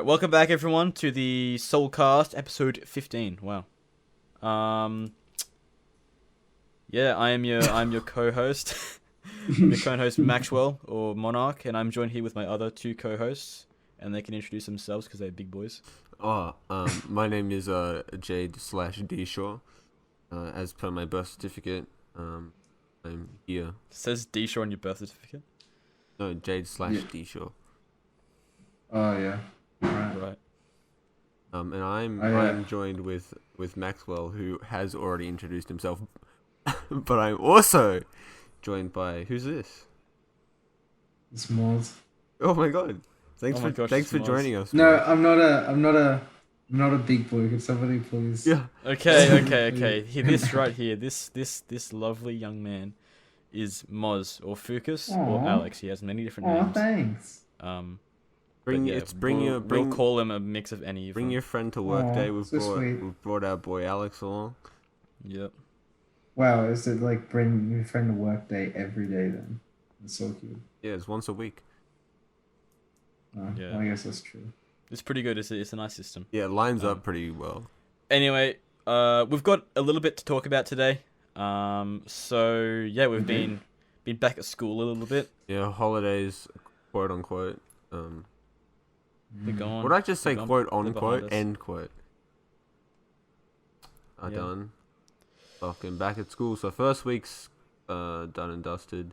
Alright, welcome back everyone to the Soulcast, episode 15. Wow. Yeah, I'm your co-host. I'm your co-host Maxwell, or Monarch, and I'm joined here with my other two co-hosts, and they can introduce themselves because they're big boys. My name is Jade/D Shaw. As per my birth certificate, I'm here. It says D Shaw on your birth certificate? No, Jade/D Shaw. Oh yeah. Right. And I'm joined with Maxwell, who has already introduced himself. But I'm also joined by, who's this? It's Moz. Oh my god! Thanks for joining us. No, I'm not a big boy. Could somebody please? Yeah. Okay. Here, this right here, this lovely young man is Moz or Fucus or Alex. He has many different names. Thanks. We'll call him a mix of any. Bring your friend to work day. We've brought our boy Alex along. Yep. Wow, is it like bring your friend to work day every day then? That's so cute. Yeah, it's once a week. Yeah. Well, I guess that's true. It's pretty good. It's a nice system. Yeah, it lines up pretty well. Anyway, we've got a little bit to talk about today. So yeah, we've been back at school a little bit. Yeah, holidays, quote unquote. They're gone. Would I just say They're quote gone. They're behind unquote us. end quote? Yeah. Done. Fucking back at school. So first week's done and dusted.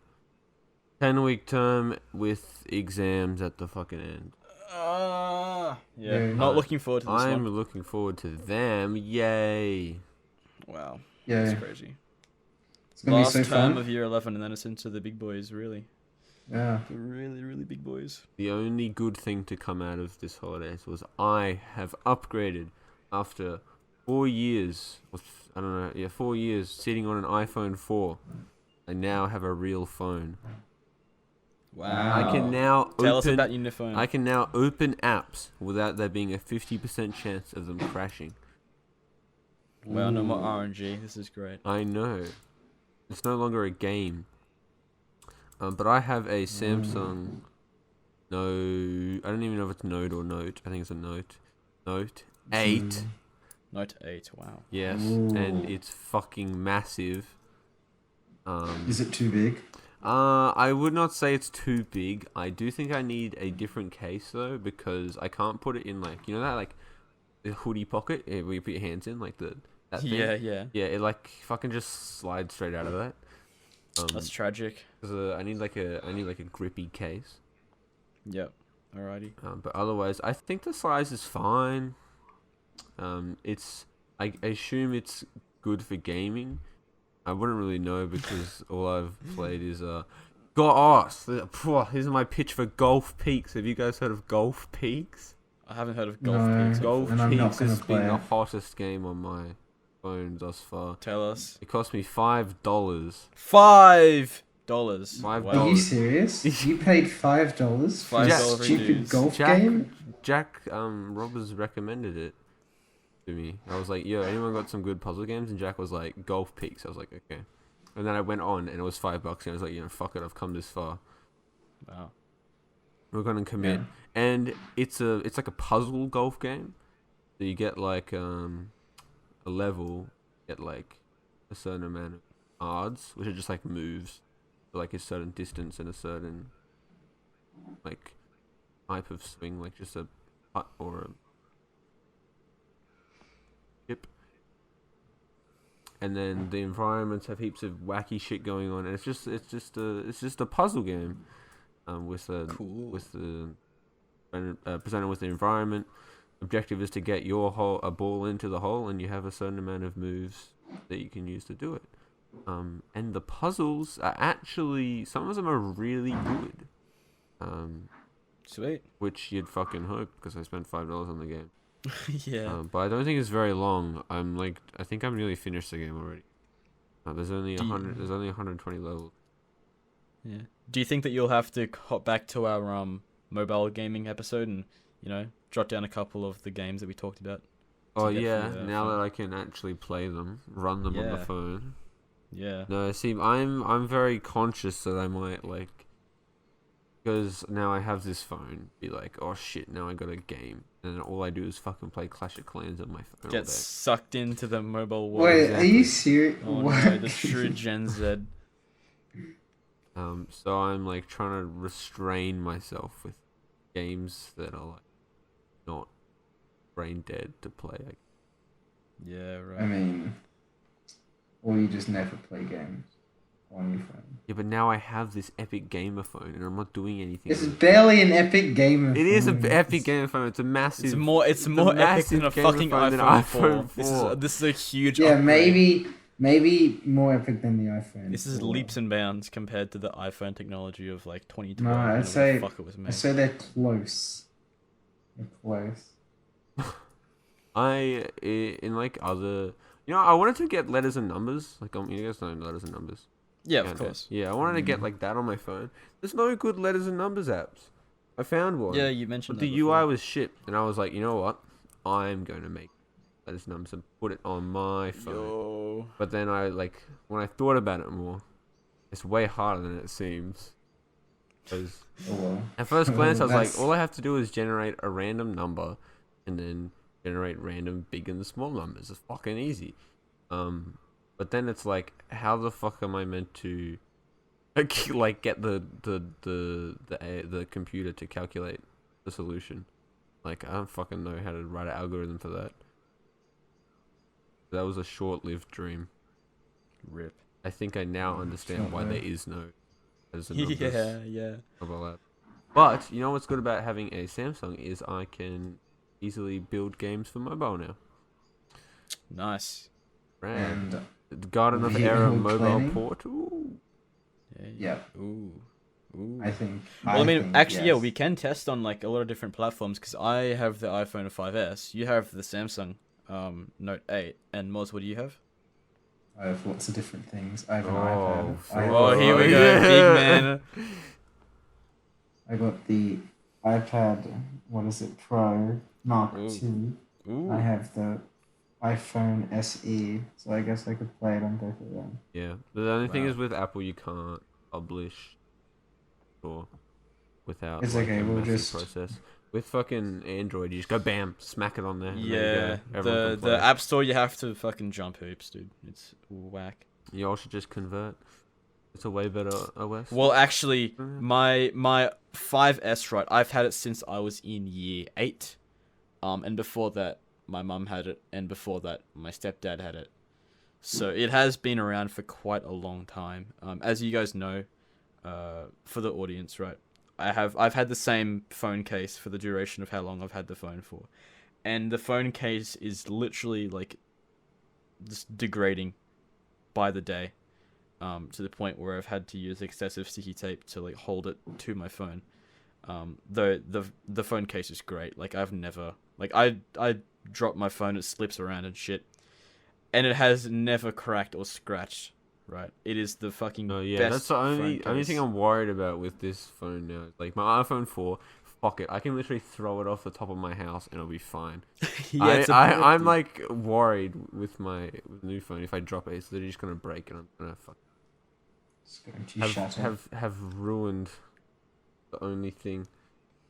10-week term with exams at the fucking end. Yeah. Not looking forward to this I'm one. looking forward to them. Yay. Wow. Yeah. That's crazy. It's gonna Last be so term fun. of year 11, and then it's into the big boys. Really. Yeah. The really, really big boys. The only good thing to come out of this holidays was I have upgraded after 4 years. 4 years sitting on an iPhone 4. I now have a real phone. Wow. I can now Tell us about your new phone. I can now open apps without there being a 50% chance of them crashing. Wow, no more RNG. This is great. I know. It's no longer a game. But I have a Samsung I don't even know if it's Note or Note. I think it's a Note. Note 8. Note 8. Wow. Yes, Ooh. and it's fucking massive. Is it too big? I would not say it's too big. I do think I need a different case though, because I can't put it in that the hoodie pocket where you put your hands in that thing. Yeah. Yeah, it fucking just slides straight out of that. That's tragic. I need a grippy case. Yep. Alrighty. But otherwise, I think the size is fine. I assume it's good for gaming. I wouldn't really know because all I've played is these are my pitch for Golf Peaks. Have you guys heard of Golf Peaks? I haven't heard of Golf No. Peaks. Golf And I'm not Peaks gonna has been play the it. hottest game on my phone thus far. Tell us. It cost me $5. $5. $5. Are you serious? You paid $5 for $5 this stupid reviews. golf game? Jack Robbers recommended it to me. I was like, yo, anyone got some good puzzle games? And Jack was like, Golf Peaks. I was like, okay. And then I went on and it was $5 and I was like, fuck it, I've come this far. Wow. We're gonna commit. Yeah. And it's like a puzzle golf game. So you get a level, get a certain amount of cards, which are just moves, for a certain distance and a certain type of swing, just a putt or a chip. And then the environments have heaps of wacky shit going on, and it's just a puzzle game, Cool. presented with the environment. Objective is to get a ball into the hole, and you have a certain amount of moves that you can use to do it. And the puzzles are actually, some of them are really good. Sweet. Which you'd fucking hope, because I spent $5 on the game. Yeah. But I don't think it's very long. I think I'm nearly finished the game already. There's only 120 levels. Yeah. Do you think that you'll have to hop back to our mobile gaming episode and jot down a couple of the games that we talked about? Oh get yeah, through the now phone? that I can actually play them, run them on the Yeah. phone. Yeah. No, see, I'm very conscious that I might because now I have this phone. Be like, oh shit, now I got a game, and then all I do is fucking play Clash of Clans on my phone all Get day. sucked into the mobile world. Wait, exactly. are you serious? Oh no, the true Gen Z. So I'm like trying to restrain myself with games that are like not brain dead to play. Yeah, right. I mean, or you just never play games on your phone. Yeah, but now I have this Epic Gamer phone, and I'm not doing anything. This is barely an Epic Gamer. It is phone. an Epic Gamer phone. It's a massive. It's more epic than a massive gamer fucking phone than iPhone 4. iPhone 4. This is a huge. Yeah, upgrade. maybe more epic than the iPhone. This is 4. leaps and bounds compared to the iPhone technology of like 2012. No, I'd whenever say- the fuck it was I made. say they're close. They're close. In like other, I wanted to get letters and numbers. Like, you guys know letters and numbers. Yeah, Yeah, of course. Yeah, I wanted to get like that on my phone. There's no good letters and numbers apps. I found one. Yeah, you mentioned But that the before. UI was shit, and I was like, you know what? I'm going to make letters and numbers and put it on my phone. Yo. But then when I thought about it more, it's way harder than it seems. Because Oh well. at first glance, I was like, That's- all I have to do is generate a random number, and then generate random big and small numbers. It's fucking easy. But then it's like, how the fuck am I meant to, like, get the computer to calculate the solution? Like, I don't fucking know how to write an algorithm for that. That was a short-lived dream. Rip. I think I now understand why there is no as a numbers Yeah. mobile app. But you know what's good about having a Samsung is I can easily build games for mobile now. Nice. Right. And Garden of Vehicle Error mobile planning? port. Ooh. Yeah. Yep. Ooh. Ooh. I think. Well, I mean, think, actually, yes. yeah, we can test on like a lot of different platforms because I have the iPhone 5S, you have the Samsung Note 8, and Moz, what do you have? I have lots of different things. I have an Oh, iPad. I have- Oh, here we go, yeah. big man. I got the iPad. What is it? Pro Mark Ooh. II. Ooh. I have the iPhone SE, so I guess I could play it on both of them. Yeah. But the only thing Wow. is with Apple, you can't publish or without It's like, okay, a we'll massive just- process. With fucking Android, you just go bam, smack it on there. and there you Yeah, go. Everyone the can play. App Store, you have to fucking jump hoops, dude. It's whack. You all should just convert. It's a way better OS. Well, actually, Yeah. my 5S, right? I've had it since I was in year 8, and before that, my mum had it, and before that, my stepdad had it. So it has been around for quite a long time. As you guys know, for the audience, right? I've had the same phone case for the duration of how long I've had the phone for, and the phone case is literally like just degrading by the day, to the point where I've had to use excessive sticky tape to like hold it to my phone. Though the phone case is great. Like I've never I drop my phone, it slips around and shit, and it has never cracked or scratched. Right, it is the fucking No, yeah, best that's the only phone thing case. I'm worried about with this phone now. Like my iPhone 4, fuck it, I can literally throw it off the top of my house and it'll be fine. Yeah, it's a I'm bullet, like worried with my new phone. If I drop it, it's literally just gonna break and I'm gonna It's going to shatter. have ruined the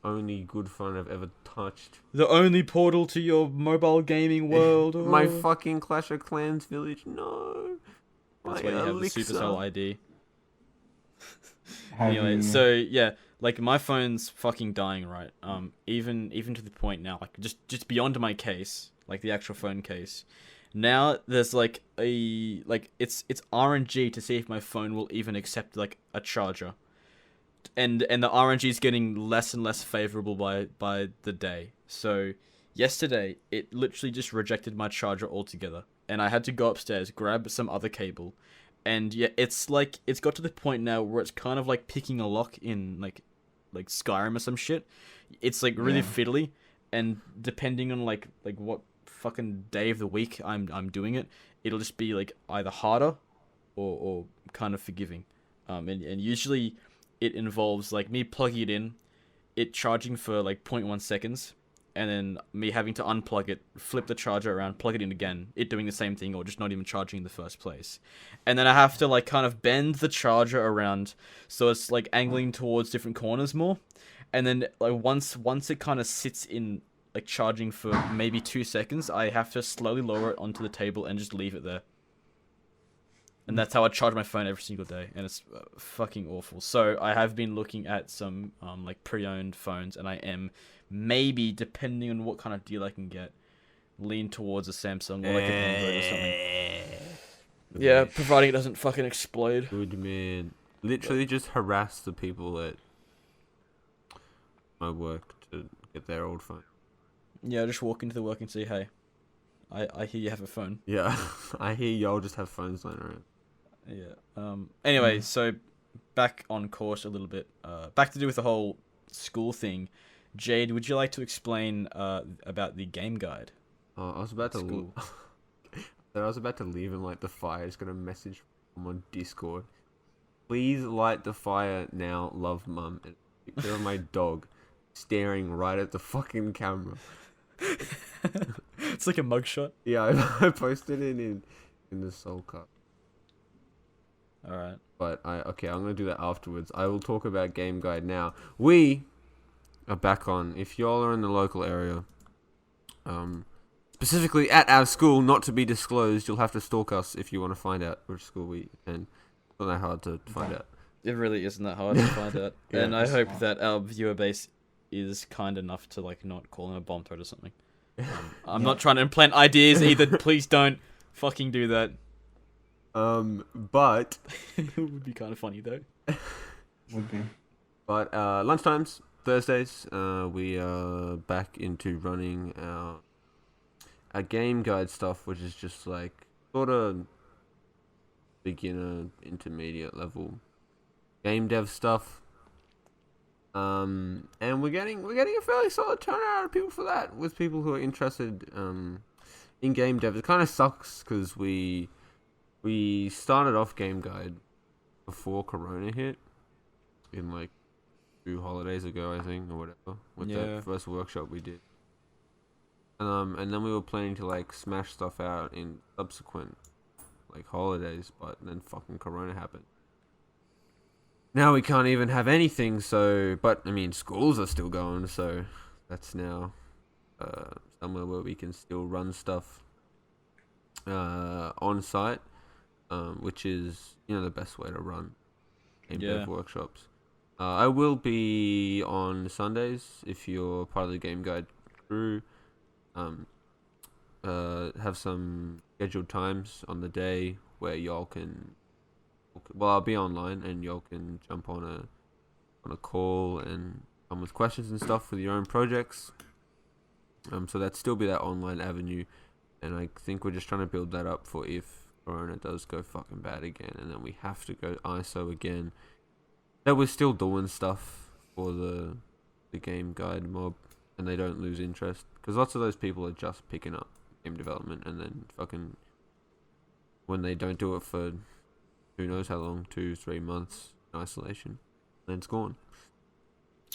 only good phone I've ever touched. the only portal to your mobile gaming world. My oh. fucking Clash of Clans village, no. That's My why you have the Elixir. Supercell ID. Have Anyway, you- so yeah, like my phone's fucking dying, right? Even to the point now, like just beyond my case, like the actual phone case. Now there's like it's RNG to see if my phone will even accept like a charger, and the RNG is getting less and less favorable by the day. So yesterday it literally just rejected my charger altogether, and I had to go upstairs, grab some other cable. And yeah, it's like it's got to the point now where it's kind of like picking a lock in like Skyrim or some shit. It's like really Yeah. fiddly, and depending on like what fucking day of the week I'm doing it, it'll just be like either harder or kind of forgiving. And usually it involves like me plugging it in, it charging for like 0.1 seconds, and then me having to unplug it, flip the charger around, plug it in again, it doing the same thing or just not even charging in the first place. And then I have to like kind of bend the charger around so it's like angling towards different corners more. And then like once it kind of sits in like charging for maybe 2 seconds, I have to slowly lower it onto the table and just leave it there. And that's how I charge my phone every single day, and it's fucking awful. So I have been looking at some like pre-owned phones, and I am maybe, depending on what kind of deal I can get, lean towards a Samsung or like an Android or something. Yeah, providing it doesn't fucking explode. Good man. Literally just harass the people at my work to get their old phone. Yeah, just walk into the work and say, hey, I hear you have a phone. Yeah, I hear y'all just have phones lying around. Yeah. Anyway, so back on course a little bit. Back to do with the whole school thing. Jade, would you like to explain about the game guide? I was about to School. I was about to leave and light the fire. Just gonna message them on Discord. Please light the fire now, love mum. And a picture of my dog staring right at the fucking camera. It's like a mugshot. Yeah, I posted it in the Soulcube. Alright. But I'm gonna do that afterwards. I will talk about game guide now. We are back on. If y'all are in the local area, specifically at our school, not to be disclosed, you'll have to stalk us if you want to find out which school we attend. It's not that hard to find out. It really isn't that hard to find out. Yeah, and I hope that our viewer base is kind enough to like not call him a bomb threat or something. I'm not trying to implant ideas either. Please don't fucking do that. But It would be kind of funny though. Would be. But lunchtimes, Thursdays, we are back into running our game guide stuff, which is just like sort of beginner, intermediate level game dev stuff. And we're getting a fairly solid turnout of people for that, with people who are interested in game dev. It kind of sucks because we started off game guide before Corona hit, in like 2 holidays ago, I think, or whatever, with that first workshop we did. And then we were planning to like smash stuff out in subsequent like holidays, but then fucking Corona happened. Now we can't even have anything, so... But, I mean, schools are still going, so... That's now... somewhere where we can still run stuff... on site. Which is, the best way to run game dev workshops. I will be on Sundays, if you're part of the Game Guide crew. Have some scheduled times on the day where y'all can... Well, I'll be online, and y'all can jump on a call and come with questions and stuff for your own projects. So that'd still be that online avenue, and I think we're just trying to build that up for if Corona does go fucking bad again, and then we have to go ISO again. That we're still doing stuff for the game guide mob, and they don't lose interest, because lots of those people are just picking up game development, and then fucking when they don't do it for who knows how long, 2-3 months in isolation, then it's gone.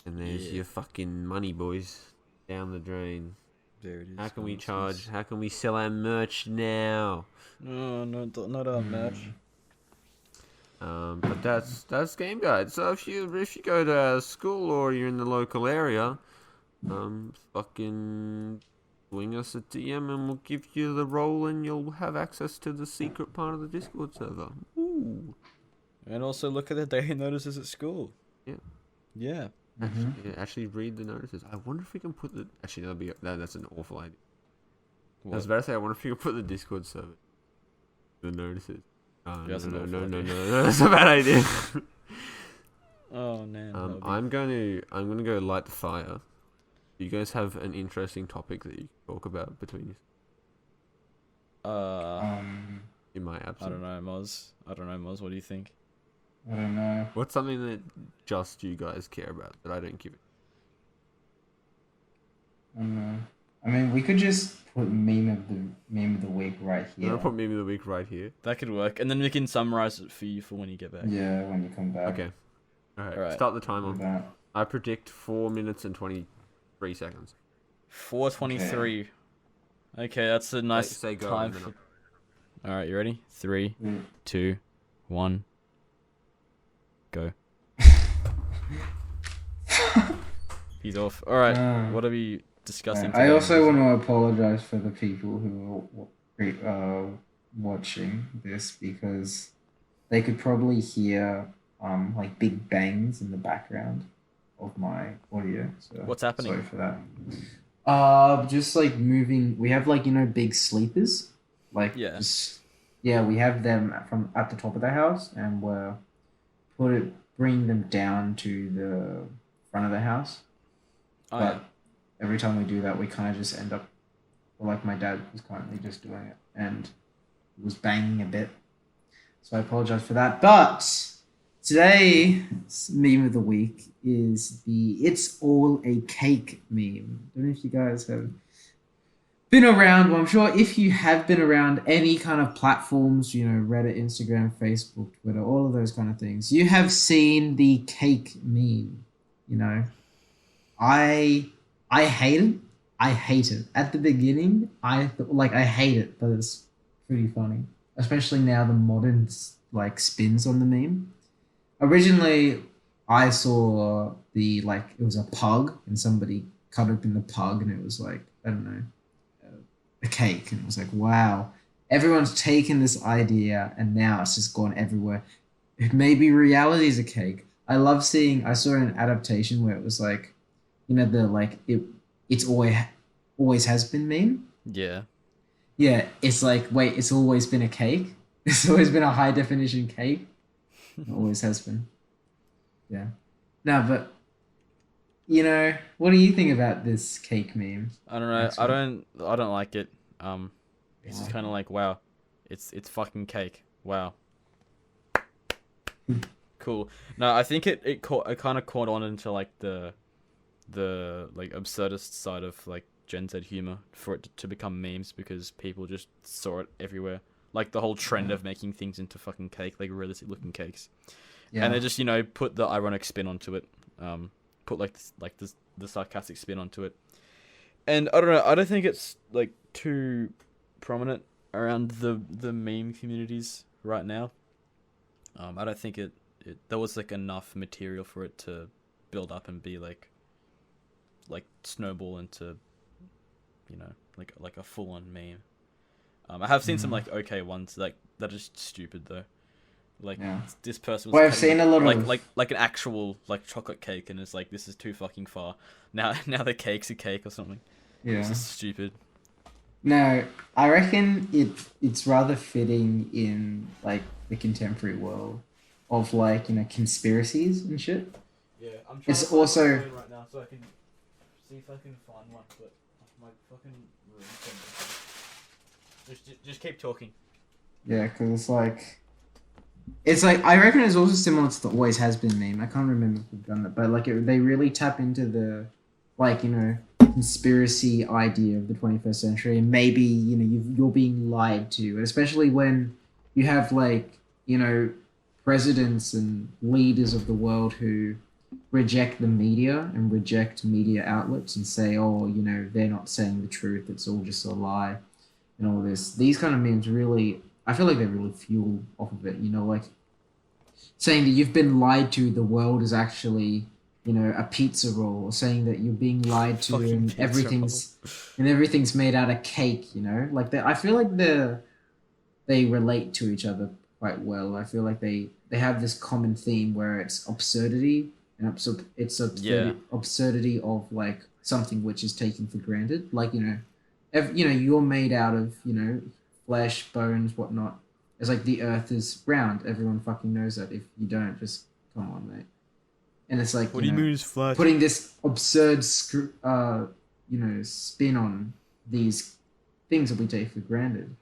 And there's your fucking money, boys, down the drain. There it is. How can we charge? How can we sell our merch now? No, not our merch. But that's game guide. So if you go to our school or you're in the local area, fucking swing us a DM and we'll give you the role, and you'll have access to the secret part of the Discord server. Ooh. And also look at the daily notices at school. Yeah. Yeah. Actually read the notices. I wonder if we can put the... Actually, that's an awful idea. What? I was about to say, I wonder if we can put the Discord server. The notices. No, that's a bad idea. Oh man. I'm gonna go light the fire. You guys have an interesting topic that you can talk about between you. In my absence. I don't know, Moz. What do you think? I don't know. What's something that just you guys care about that I don't give it? I don't know. I mean, we could just put meme of the week right here. I'll put meme of the week right here. That could work, and then we can summarize it for you for when you get back. Yeah, when you come back. Okay. All right. Alright. Start the timer. Do that. I predict 4 minutes and 23 seconds. 4:23. Okay, that's a nice say go time and then for... Alright, you ready? 3, Mm. 2, 1, go. He's off. Alright, what are we discussing today? I also want to apologize for the people who are watching this because they could probably hear like big bangs in the background of my audio. So What's happening? Sorry for that. Just like moving. We have like big sleepers, like Yeah. we have them from at the top of the house, and we're bring them down to the front of the house. Oh, But yeah. every time we do that, we kind of just end up, well, like my dad was currently just doing it and was banging a bit. So I apologize for that. But today's meme of the week is the "It's all a cake" meme. I don't know if you guys have been around. Well, I'm sure if you have been around any kind of platforms, Reddit, Instagram, Facebook, Twitter, all of those kind of things, you have seen the cake meme, I hate it. I hate it. At the beginning, I hate it, but it's pretty funny, especially now the modern spins on the meme. Originally, I saw it was a pug and somebody cut open the pug and it was like, I don't know, a cake, and it was like, wow, everyone's taken this idea and now it's just gone everywhere. Maybe reality is a cake. I saw an adaptation where it was like, it's always has been meme. Yeah. Yeah, it's like, wait, it's always been a cake. It's always been a high definition cake. It always has been. Yeah. No, but what do you think about this cake meme? I don't know. Maxwell? I don't like it. It's just Why? kind of like, wow, it's fucking cake. Wow. Cool. No, I think it kind of caught on into like the like absurdist side of like Gen Z humor for it to become memes because people just saw it everywhere. Like the whole trend of making things into fucking cake, like realistic looking cakes. Yeah. And they just, put the ironic spin onto it. Put the sarcastic spin onto it. And I don't know, I don't think it's like too prominent around the meme communities right now. I don't think there was like enough material for it to build up and be like snowball into like a full on meme. I have seen some like okay ones like that are just stupid though. Like this person was Well, I've seen a lot of like an actual like chocolate cake and it's like this is too fucking far. Now the cake's a cake or something. Yeah. It's just stupid. No, I reckon it's rather fitting in like the contemporary world of like conspiracies and shit. Yeah, I'm trying It's to find also- my phone right now so I can see if I can find one, but my fucking room. Just keep talking. Yeah, because it's like I reckon it's also similar to the "always has been" meme. I can't remember if we've done that, but they really tap into the conspiracy idea of the 21st century, and maybe you're being lied to, and especially when you have presidents and leaders of the world who reject the media and reject media outlets and say, oh, they're not saying the truth, it's all just a lie, and all this. These kind of memes really, I feel like they really fuel off of it, like saying that you've been lied to, the world is actually, a pizza roll, or saying that you're being lied to Fucking and pizza everything's made out of cake, like I feel like they relate to each other quite well. I feel like they have this common theme where it's absurdity and absurdity of like something which is taken for granted. Like you're made out of flesh, bones, whatnot. It's like the Earth is round. Everyone fucking knows that. If you don't, just come on, mate. And it's like What do you mean it's flat? putting this absurd spin on these things that we take for granted.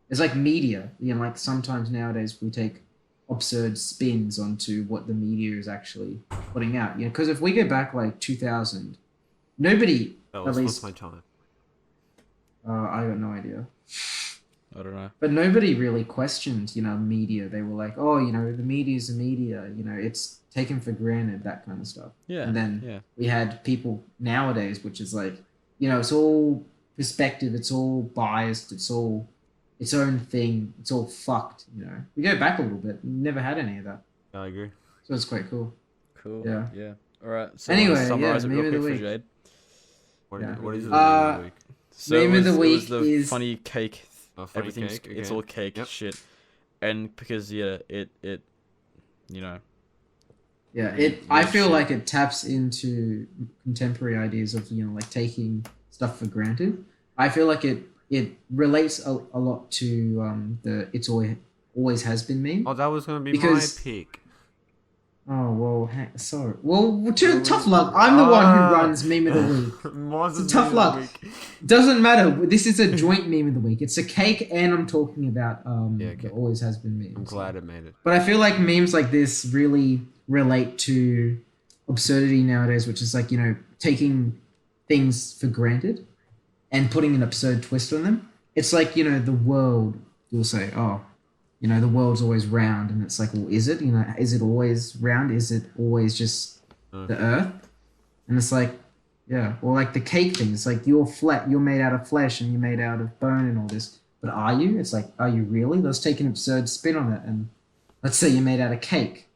It's like media. Like sometimes nowadays we take absurd spins onto what the media is actually putting out. Because if we go back like 2000, nobody that at was least my time. I got no idea. I don't know. But nobody really questioned, media. They were like, oh, the media's the media. It's taken for granted, that kind of stuff. Yeah. And then we had people nowadays, which is like, it's all perspective, it's all biased, it's all its own thing, it's all fucked. We go back a little bit, never had any of that, I agree. so it's quite cool. Cool. Yeah. Yeah. All right. So Anyway, summarize it meme real of the quick for week. Jade. What is it? Uh, Week? So Meme it of the was, week it was the is- funny cake. Oh, funny Everything's cake, it's okay. all cake Yep. shit, and because it you know Yeah, Weird I feel shit. like it taps into contemporary ideas of like taking stuff for granted. I feel like it relates a lot to the it's always has been meme. Oh, that was gonna be Because- my pick. Oh well, sorry. Well, tough luck. I'm the one who runs meme of the week. Mine's It's the tough meme of the luck. week. Doesn't matter. This is a joint meme of the week. It's a cake, and I'm talking about Yeah, okay. the always has been memes. I'm glad it made it. But I feel like memes like this really relate to absurdity nowadays, which is like, taking things for granted and putting an absurd twist on them. It's like, the world, you'll say, oh, the world's always round. And it's like, well, is it? Is it always round? Is it always just the earth? And it's like, yeah. Or like the cake thing. It's like you're flat, you're made out of flesh and you're made out of bone and all this. But are you? It's like, are you really? Let's take an absurd spin on it. And let's say you're made out of cake.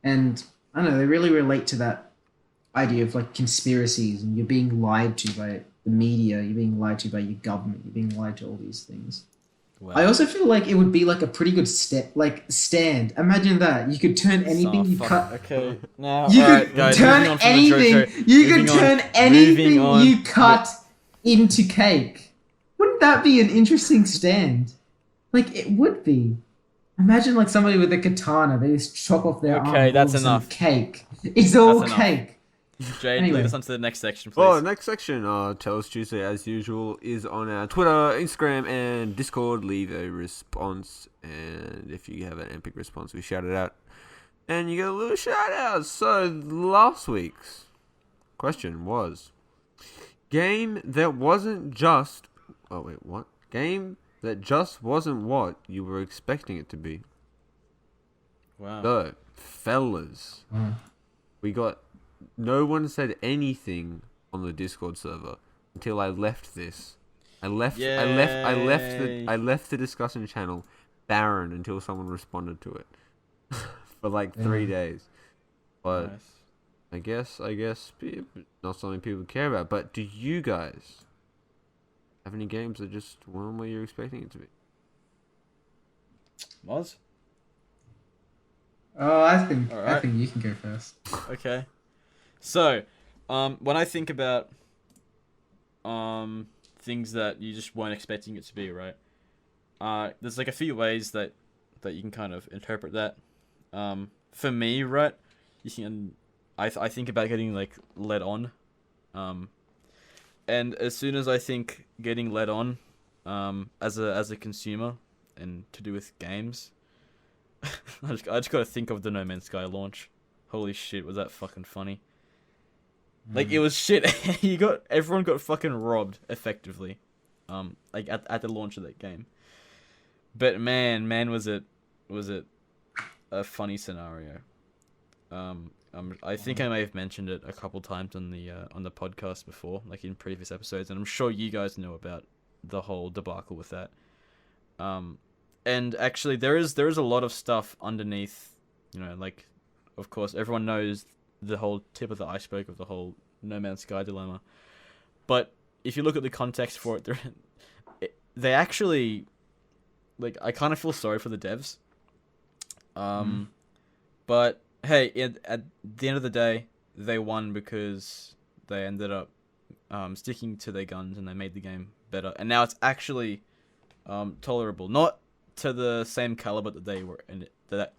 And I don't know, they really relate to that idea of like conspiracies and you're being lied to by the media, you're being lied to by your government, you're being lied to all these things. wow. I also feel like it would be like a pretty good stand. Imagine that. You could turn anything you cut. Okay. Now You alright, could guys, turn moving on from the anything. JoJo. You could Moving on. turn Moving anything on. you cut into cake. Wouldn't that be an interesting stand? Like it would be. Imagine like somebody with a katana. They just chop off their arm. Okay, that's all of a sudden enough. Cake. It's all That's enough. cake. Jade, Anyway. lead us on to the next section, please. Oh, next section, Tell Us Tuesday, as usual, is on our Twitter, Instagram, and Discord. Leave a response, and if you have an epic response, we shout it out, and you get a little shout out. So, last week's question was, game that wasn't just... Oh, wait, what? Game that just wasn't what you were expecting it to be. Wow. So, fellas, we got... No one said anything on the Discord server until I left this. I left the discussion channel barren until someone responded to it for like 3 days. But Nice. I guess not something people care about. But do you guys have any games that just weren't what you're expecting it to be? Moz? Oh, I think Alright. you can go first. Okay. So, when I think about things that you just weren't expecting it to be, right? There's like a few ways that you can kind of interpret that. For me, right, you can I think about getting like led on, and as soon as I think getting led on, as a consumer and to do with games, I just got to think of the No Man's Sky launch. Holy shit, was that fucking funny? Like it was shit. Everyone got fucking robbed effectively, like at the launch of that game. But man, was it a funny scenario. I think I may have mentioned it a couple times on the podcast before, like in previous episodes, and I'm sure you guys know about the whole debacle with that. And actually there is a lot of stuff underneath, like, of course everyone knows the whole tip of the iceberg of the whole No Man's Sky dilemma. But if you look at the context for it, they actually, like, I kind of feel sorry for the devs. But hey, at the end of the day, they won because they ended up sticking to their guns and they made the game better. And now it's actually tolerable, not to the same caliber that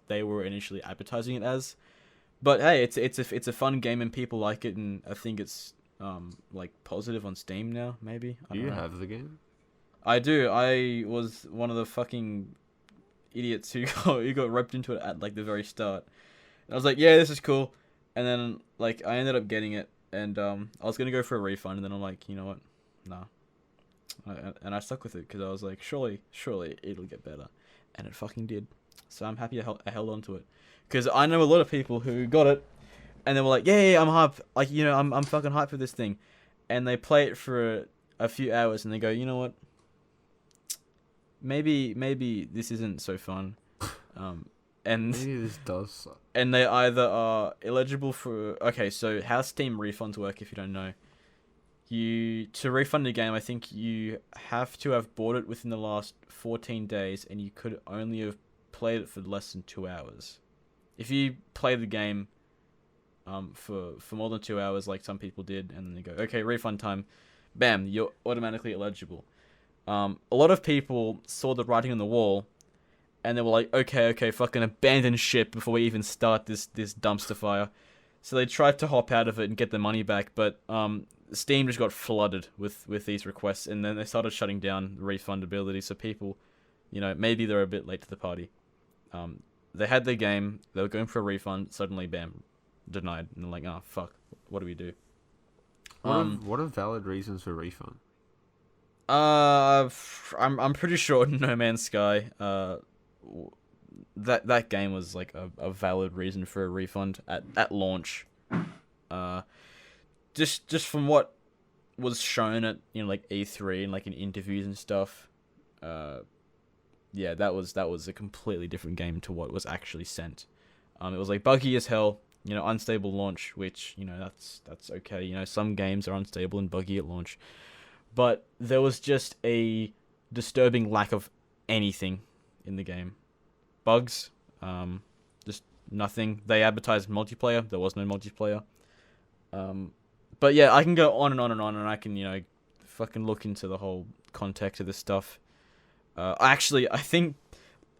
they were initially advertising it as. But hey, it's a fun game and people like it, and I think it's like positive on Steam now. Maybe. Do you have the game? I do. I was one of the fucking idiots who got roped into it at like the very start. And I was like, yeah, this is cool. And then like I ended up getting it, and I was gonna go for a refund, and then I'm like, you know what, nah. And I stuck with it because I was like, surely it'll get better, and it fucking did. So I'm happy I held on to it. Because I know a lot of people who got it, and they were like, yeah, I'm hyped. Like, I'm fucking hyped for this thing. and they play it for a few hours, and they go, you know what? Maybe this isn't so fun, and Maybe this does suck. and they either are eligible for. Okay, so how Steam refunds work, if you don't know, to refund a game, I think you have to have bought it within the last 14 days, and you could only have played it for less than 2 hours. If you play the game for more than 2 hours, like some people did, and then they go, okay, refund time, bam, you're automatically eligible. A lot of people saw the writing on the wall, and they were like, okay, fucking abandon ship before we even start this dumpster fire. So they tried to hop out of it and get their money back, but Steam just got flooded with these requests, and then they started shutting down the refundability. So people, maybe they're a bit late to the party. They had their game, they were going for a refund, suddenly, bam, denied, and they're like, oh fuck, what do we do? What are valid reasons for refund? I'm pretty sure No Man's Sky, that game was like a valid reason for a refund at launch. Just from what was shown at like E3 and like in interviews and stuff, yeah, that was a completely different game to what was actually sent. It was like buggy as hell, unstable launch, which that's okay. Some games are unstable and buggy at launch. But there was just a disturbing lack of anything in the game. Bugs, just nothing. They advertised multiplayer. There was no multiplayer. But yeah, I can go on and on and on, and I can, fucking look into the whole context of this stuff. Actually, I think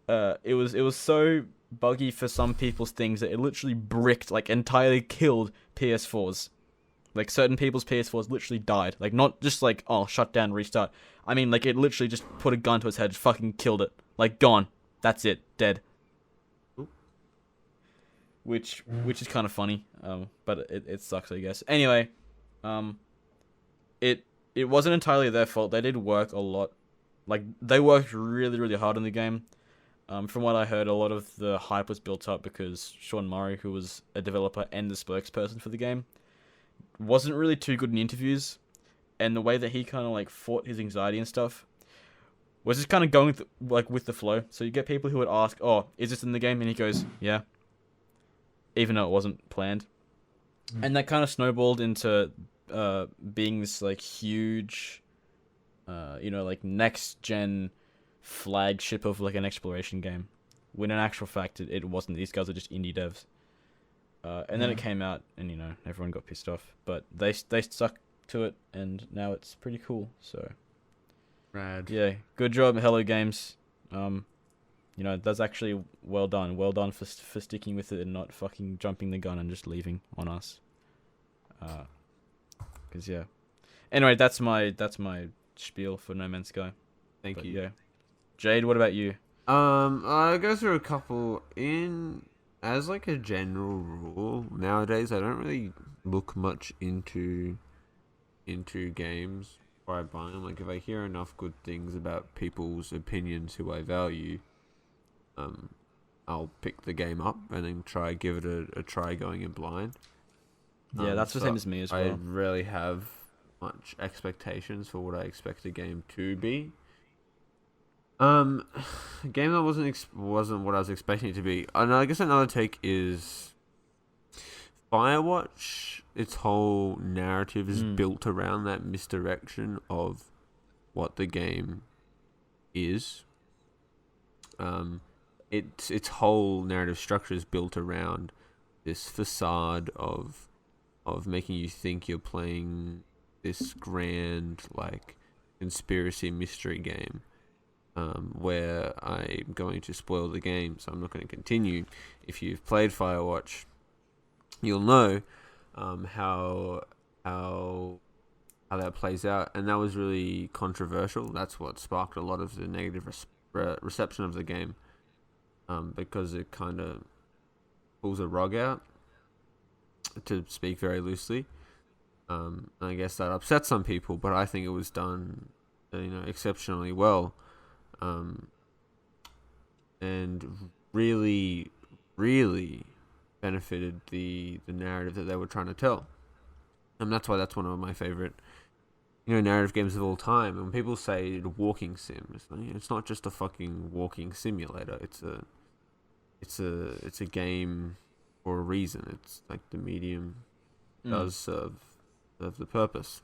it was so buggy for some people's things that it literally bricked, like entirely killed PS4s. Like, certain people's PS4s literally died. Like, not just like, oh, shut down, restart. I mean, like, it literally just put a gun to its head, fucking killed it. Like, gone. That's it. Dead. Which is kind of funny. But it sucks, I guess. Anyway, it wasn't entirely their fault. They did work a lot. Like, they worked really, really hard on the game. From what I heard, a lot of the hype was built up because Sean Murray, who was a developer and the spokesperson for the game, wasn't really too good in interviews, and the way that he kind of like fought his anxiety and stuff was just kind of going with the flow. So you get people who would ask, "Oh, is this in the game?" and he goes, "Yeah," even though it wasn't planned, and that kind of snowballed into being this like huge, like next gen flagship of like an exploration game, when in actual fact it wasn't. These guys are just indie devs. And then it came out, and everyone got pissed off. But they stuck to it, and now it's pretty cool. So, Rad. Yeah, good job, Hello Games. That's actually well done. Well done for sticking with it and not fucking jumping the gun and just leaving on us. 'Cause yeah. Anyway, that's my spiel for No Man's Sky. Thank you. Yeah. Jade, what about you? I go through a couple as like a general rule. Nowadays, I don't really look much into games before I buy them. Like, if I hear enough good things about people's opinions who I value, I'll pick the game up and then give it a try going in blind. Yeah, that's the same as me as well. I rarely have much expectations for what I expect a game to be. A game that wasn't what I was expecting it to be. And I guess another take is Firewatch. Its whole narrative is built around that misdirection of what the game is. Its whole narrative structure is built around this facade of making you think you're playing this grand like conspiracy mystery game. Where I'm going to spoil the game, so I'm not going to continue. If you've played Firewatch, you'll know how that plays out, and that was really controversial. That's what sparked a lot of the negative reception of the game, because it kind of pulls a rug out, to speak very loosely. I guess that upset some people, but I think it was done, exceptionally well. And really, really benefited the narrative that they were trying to tell. And that's why that's one of my favorite narrative games of all time. And when people say the walking sim, it's not just a fucking walking simulator. It's a game for a reason. It's like the medium does serve the purpose.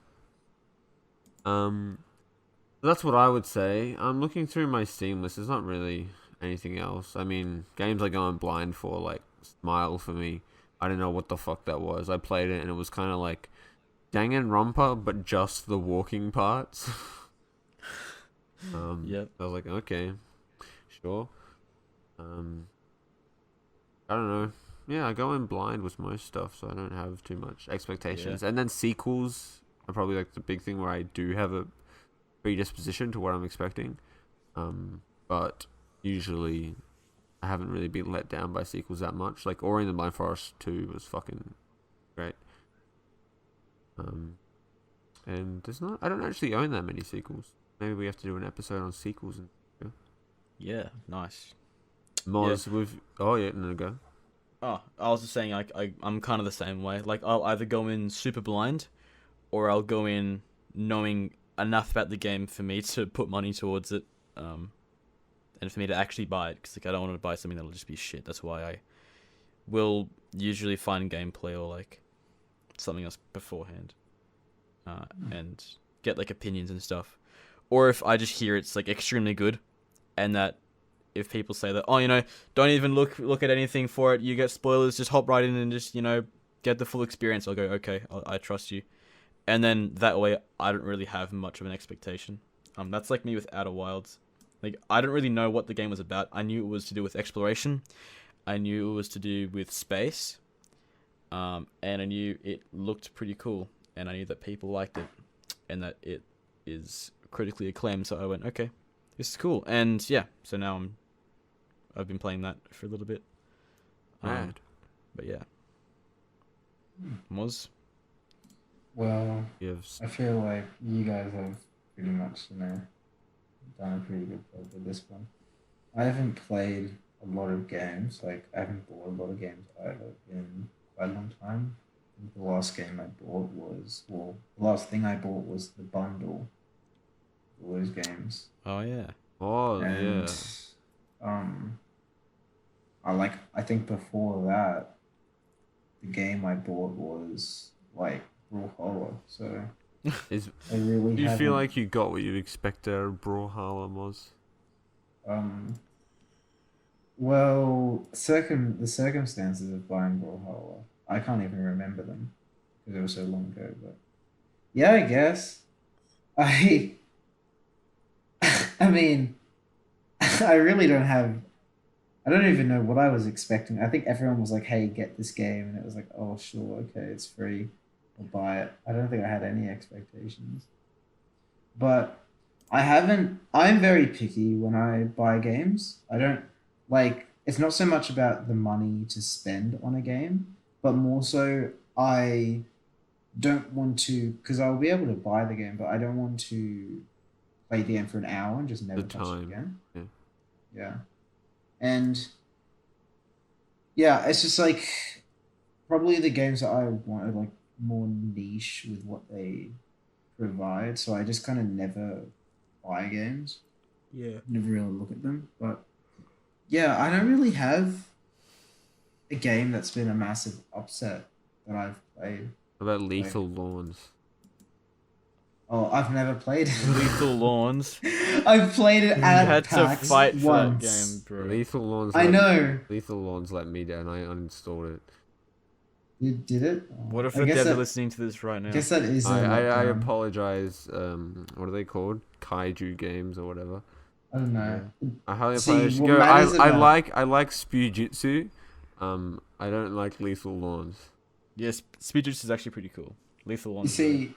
That's what I would say. I'm looking through my Steam list. There's not really anything else. I mean, games I go in blind for, like Smile for me. I don't know what the fuck that was. I played it and it was kind of like Danganronpa, but just the walking parts. Yep. I was like, okay, sure. I don't know. Yeah, I go in blind with most stuff, so I don't have too much expectations. Yeah. And then sequels are probably like the big thing where I do have a predisposition to what I'm expecting. But usually I haven't really been let down by sequels that much. Like Ori and the Blind Forest 2 was fucking great. And I don't actually own that many sequels. Maybe we have to do an episode on sequels. Yeah, nice. Moz oh yeah, no, go. Oh, I was just saying, like, I'm kind of the same way. Like, I'll either go in super blind, or I'll go in knowing enough about the game for me to put money towards it, and for me to actually buy it, because like I don't want to buy something that'll just be shit. That's why I will usually find gameplay or like something else beforehand, and get like opinions and stuff. Or if I just hear it's like extremely good, and that if people say that, oh, don't even look at anything for it, you get spoilers, just hop right in and just, get the full experience, I'll go, okay, I trust you. And then that way, I don't really have much of an expectation. That's like me with Outer Wilds. Like, I didn't really know what the game was about. I knew it was to do with exploration. I knew it was to do with space. And I knew it looked pretty cool. And I knew that people liked it. And that it is critically acclaimed. So I went, okay, this is cool. And yeah, so now I've been playing that for a little bit. Right. But yeah. Moz? Well, Yes. I feel like you guys have pretty much, done a pretty good job with this one. I haven't played a lot of games. Like, I haven't bought a lot of games either in quite a long time. I think the last game I bought the last thing I bought was the bundle. All those games. Oh, yeah. Oh, And, yeah. I think before that, the game I bought was, like, Brawlhalla, so I really Do you feel haven't- like you got what you'd expect out of Brawlhalla, Moz? Well, the circumstances of buying Brawlhalla, I can't even remember them because it was so long ago. But yeah, I guess I. I mean, I really don't have. I don't even know what I was expecting. I think everyone was like, "Hey, get this game," and it was like, "Oh, sure, okay, it's free. I'll buy it." I don't think I had any expectations, but I haven't. I'm very picky when I buy games. I don't like. It's not so much about the money to spend on a game, but more so I don't want to, because I'll be able to buy the game, but I don't want to play the game for an hour and just never The touch it time. again. Yeah. Yeah. And yeah, it's just like probably the games that I want are like more niche with what they provide. So I just kind of never buy games, Yeah. never really look at them. But yeah, I don't really have a game that's been a massive upset that I've played. What about Lethal Lawns? Oh, I've never played it. Lethal Lawns. I've played it You at had to PAX fight for that once. game, bro. Lethal Lawns. I know. Lethal Lawns let me down. I uninstalled it. You did it? Oh, What if I the guess devs are that- listening to this right now? I guess that is. I letdown. apologize. What are they called? Kaiju games or whatever. I don't know. I highly See, apologize. what Go. matters I about- like Spujitsu. I don't like Lethal Lawns. Yes, Speed Juice is actually pretty cool. Lethal You Lawns. see,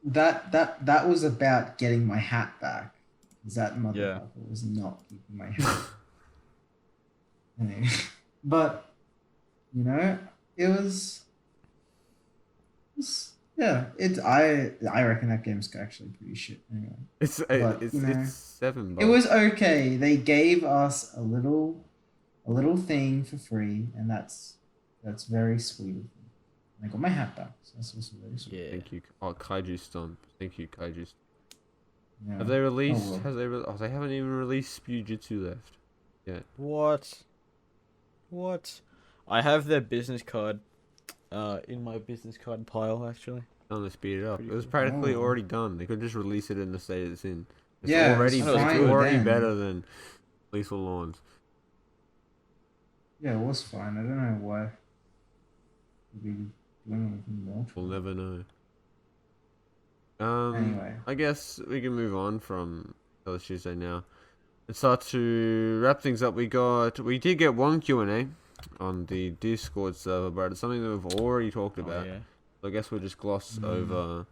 that was about getting my hat back. 'Cause that motherfucker was not keeping my hat. Anyway, but it was yeah. I reckon that game's actually pretty shit. Anyway, It's But, it's you know, it's $7. it was okay. They gave us a little thing for free, and that's very sweet of them. And I got my hat back. So that's also very sweet. Yeah. Thank you. Oh, Kaiju Stomp. Thank you, Kaiju. Yeah. Have they released? well. Oh, they haven't even released Spujitsu left. Yeah. What? I have their business card, in my business card pile actually. Trying to speed it up. Pretty It was cool. practically Oh. already done. They could just release it in the state it's in. It's Yeah, already it's fine already then. better than Lethal Lawns. Yeah, it was fine. I don't know why. We'd be doing anything more. We'll never know. Anyway. I guess we can move on from Color Tuesday now and start to wrap things up. We did get one Q&A on the Discord server, but it's something that we've already talked about. Yeah. So I guess we'll just gloss over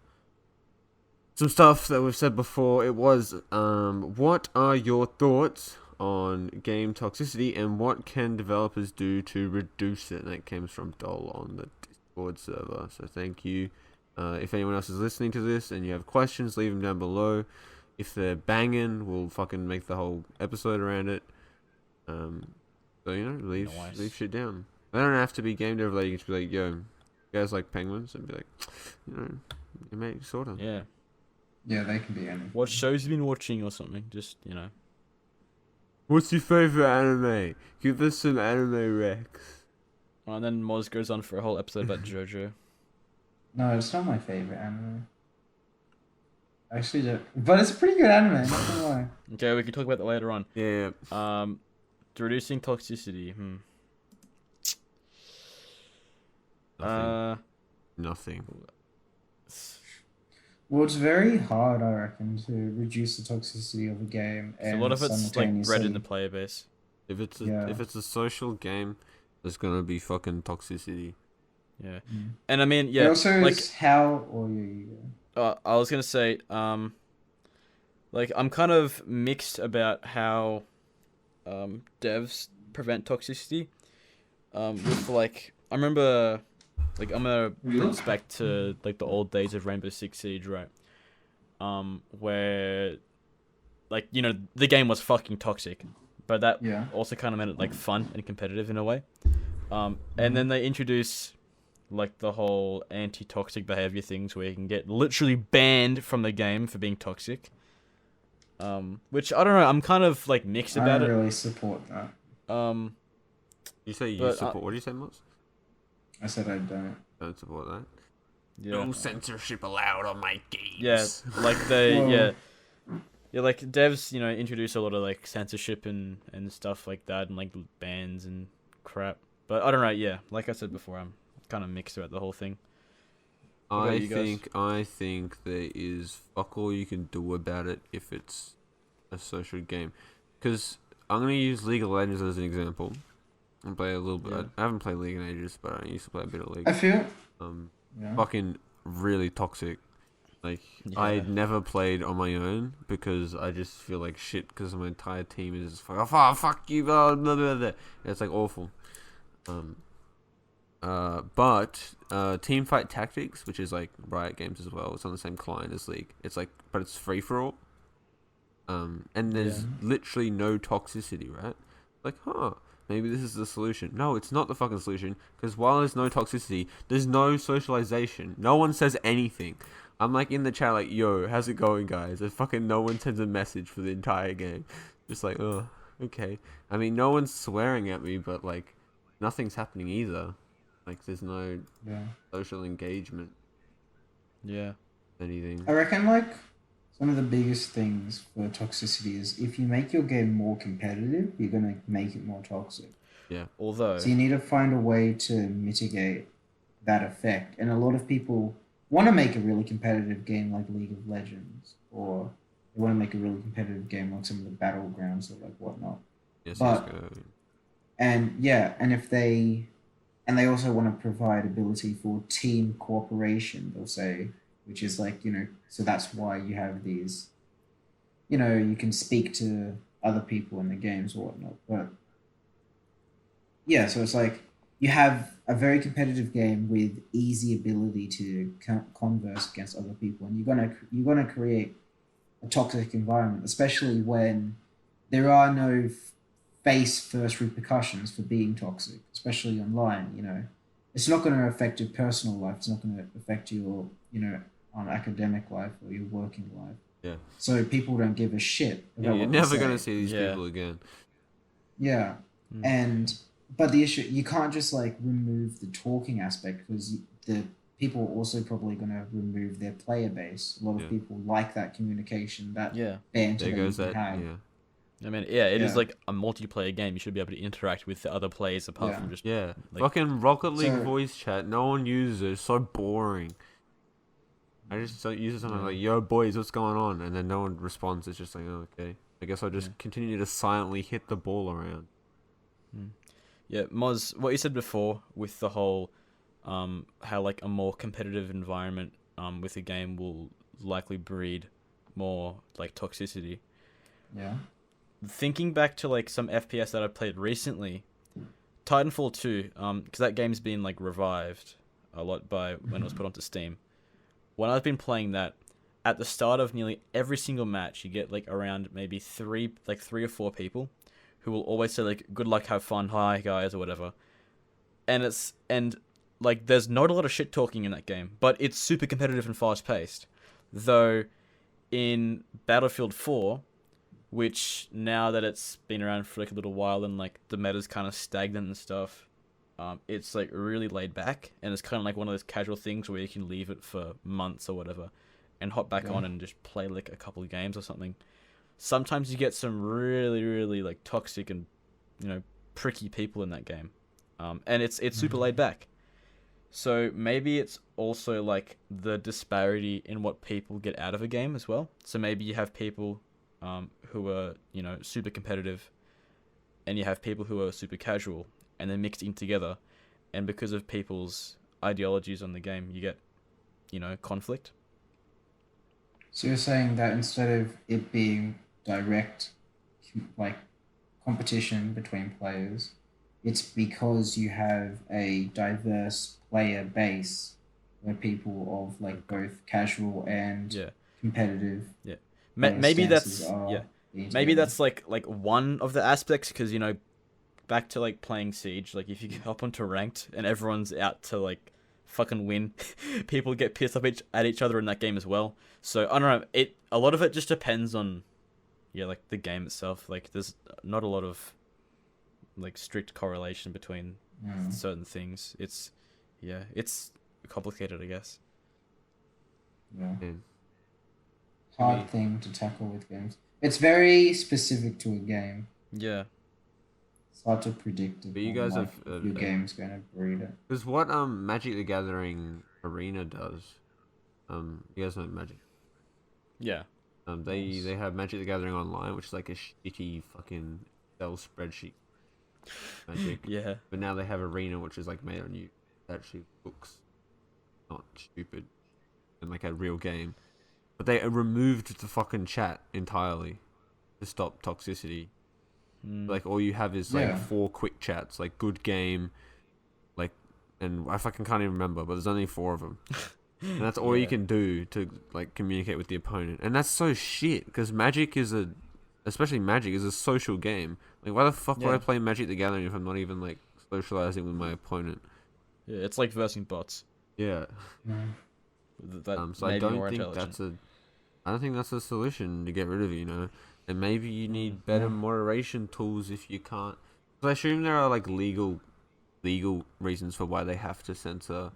some stuff that we've said before. It was, what are your thoughts on game toxicity and what can developers do to reduce it? And that came from Dol on the Discord server. So thank you. If anyone else is listening to this and you have questions, leave them down below. If they're banging, we'll fucking make the whole episode around it. So, leave shit down. They don't have to be game dev related. You can just be like, yo, you guys like penguins? And be like, you mate, sort of. Yeah. Yeah, they can be anything. What shows you been watching or something? Just, What's your favorite anime? Give us some anime recs. And then Moz goes on for a whole episode about JoJo. No, it's not my favorite anime. I actually don't. But it's a pretty good anime, not gonna lie. Okay, we can talk about that later on. Yeah. Reducing toxicity. Nothing. Well, it's very hard, I reckon, to reduce the toxicity of a game. So a lot of it's like bred in the player base. If it's a, Yeah. if it's a social game, there's gonna be fucking toxicity. Yeah. Mm. And I mean, It yeah, also like is how. Or you go. I was gonna say, like I'm kind of mixed about how devs prevent toxicity. With like I remember, like I'm gonna bring us back to like the old days of Rainbow Six Siege, right? Where like the game was fucking toxic, but that Yeah. also kind of made it like fun and competitive in a way. And then they introduce like the whole anti-toxic behavior things where you can get literally banned from the game for being toxic. Which I don't know, I'm kind of like mixed I about don't it. really support that. You say you But, support? What do you say, Moss? I said I don't. Don't support that. Yeah. No censorship allowed on my games. Yeah, like they Well- yeah, like devs, introduce a lot of like censorship and stuff like that, and like bans and crap. But I don't know. Yeah, like I said before, I'm kind of mixed about the whole thing. What about you guys? I think there is fuck all you can do about it if it's a social game. Because I'm gonna use League of Legends as an example. I play a little bit. Yeah. I haven't played League in ages, but I used to play a bit of League. I feel. Yeah. Fucking really toxic. Like Yeah. I never played on my own because I just feel like shit because my entire team is just like, oh, fuck you, blah, blah, blah, blah. It's like awful. But Teamfight Tactics, which is like Riot Games as well, it's on the same client as League. It's like, but it's free for all. And there's literally no toxicity, right? Like, maybe this is the solution. No, it's not the fucking solution. Because while there's no toxicity, there's no socialization. No one says anything. I'm like in the chat like, yo, how's it going, guys? And fucking no one sends a message for the entire game. Just like, oh, okay. I mean, no one's swearing at me, but like, nothing's happening either. Like, there's no social engagement. Yeah. Anything. I reckon like one of the biggest things for toxicity is if you make your game more competitive, you're gonna make it more toxic. Yeah. Although. So you need to find a way to mitigate that effect. And a lot of people want to make a really competitive game like League of Legends, or they want to make a really competitive game like some of the battlegrounds or like whatnot. Yes, But and they also want to provide ability for team cooperation, they'll say, which is like, so that's why you have these, you can speak to other people in the games or whatnot. But yeah, so it's like you have a very competitive game with easy ability to converse against other people, and you're gonna create a toxic environment, especially when there are no face first repercussions for being toxic, especially online. it's not going to affect your personal life. It's not going to affect your, on academic life or your working life. Yeah. So people don't give a shit Yeah, about you're what you never say. gonna see these Yeah. people again. Yeah, Mm. and but the issue, you can't just like remove the talking aspect, because the people are also probably going to remove their player base. A lot of Yeah. people like that communication, that Yeah. banter There that you goes can that. have. Yeah. I mean, yeah, it is Yeah. like a multiplayer game. You should be able to interact with the other players apart Yeah. from just Yeah. like Fucking Rocket League So voice chat. No one uses it. It's so boring. I just don't use it sometimes Yeah. like, yo, boys, what's going on? And then no one responds. It's just like, oh, okay. I guess I'll just Yeah. continue to silently hit the ball around. Yeah, Moz, what you said before with the whole how like a more competitive environment with a game will likely breed more like toxicity. yeah, Thinking back to like some FPS that I played recently, Titanfall 2, because that game's been like revived a lot by when it was put onto Steam. When I've been playing that, at the start of nearly every single match, you get like around maybe three or four people who will always say like "good luck, have fun, hi guys" or whatever. And like there's not a lot of shit talking in that game, but it's super competitive and fast paced. Though in Battlefield 4, which now that it's been around for like a little while and like the meta's kind of stagnant and stuff, it's like really laid back, and it's kind of like one of those casual things where you can leave it for months or whatever and hop back Yeah. on and just play like a couple of games or something. Sometimes you get some really really like toxic and pricky people in that game, and it's super laid back. So maybe it's also like the disparity in what people get out of a game as well. So maybe you have people who are super competitive, and you have people who are super casual, and they're mixed in together, and because of people's ideologies on the game, you get conflict. so you're saying that instead of it being direct, like competition between players, it's because you have a diverse player base where people of like both casual and Yeah, competitive yeah. kind of Maybe stances that's are yeah. being Maybe together. that's like one of the aspects, because back to like playing Siege, like if you hop onto ranked and everyone's out to like fucking win, people get pissed off at each other in that game as well. So I don't know. A lot of it just depends on like the game itself. Like there's not a lot of like strict correlation between Mm. certain things. It's complicated, I guess. Yeah. And Hard Me. thing to tackle with games. It's very specific to a game. Yeah. It's hard to predict But you guys like, have if your game's going to breed it. because what Magic the Gathering Arena does, you guys know Magic. Yeah. They have Magic the Gathering Online, which is like a shitty fucking Excel spreadsheet Magic. Yeah. But now they have Arena, which is like made on you. Actually looks not stupid and like a real game. But they removed the fucking chat entirely to stop toxicity. Mm. Like all you have is like Yeah. 4 quick chats, like good game, like, and I fucking can't even remember, but there's only 4 of them. And that's all you Yeah. can do to like communicate with the opponent. And that's so shit, because Magic is especially Magic is a social game. Like why the fuck would Yeah. I play Magic the Gathering if I'm not even like socializing with my opponent? Yeah, it's like versing bots. Yeah. Mm. That So I maybe don't more think intelligent. I don't think that's a solution to get rid of it, And maybe you need better Yeah. moderation tools if you can't. Because I assume there are like legal reasons for why they have to censor